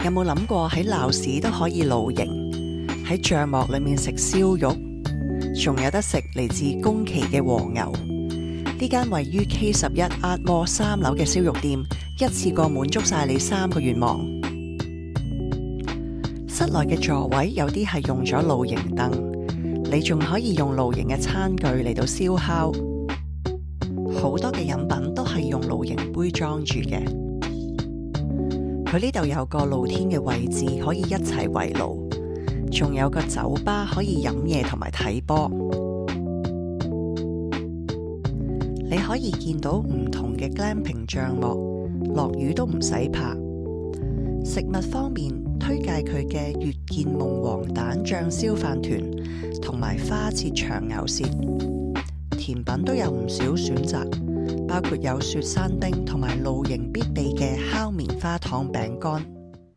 有冇諗過喺鬧市都可以露營，喺帳幕裏面食燒肉，仲有得食嚟自宮崎嘅和牛？呢間位於 K11 Art Mall 3樓嘅燒肉店，一次過滿足晒你3個願望。室內嘅座位有啲係用咗露營凳，你仲可以用露營嘅餐具嚟到燒烤。好多嘅飲品都係用露營杯裝住嘅。佢呢度有個露天嘅位置，可以一齊圍爐，仲有個酒吧可以飲嘢同埋睇波。你可以見到唔同嘅 glamping 帳幕，落雨都唔使怕。食物方面，推介佢嘅月見鳳凰蛋醬燒飯團同埋花切長牛舌。甜品都有唔少選擇，包括有雪山冰同埋露營必備嘅烤棉花糖餅乾。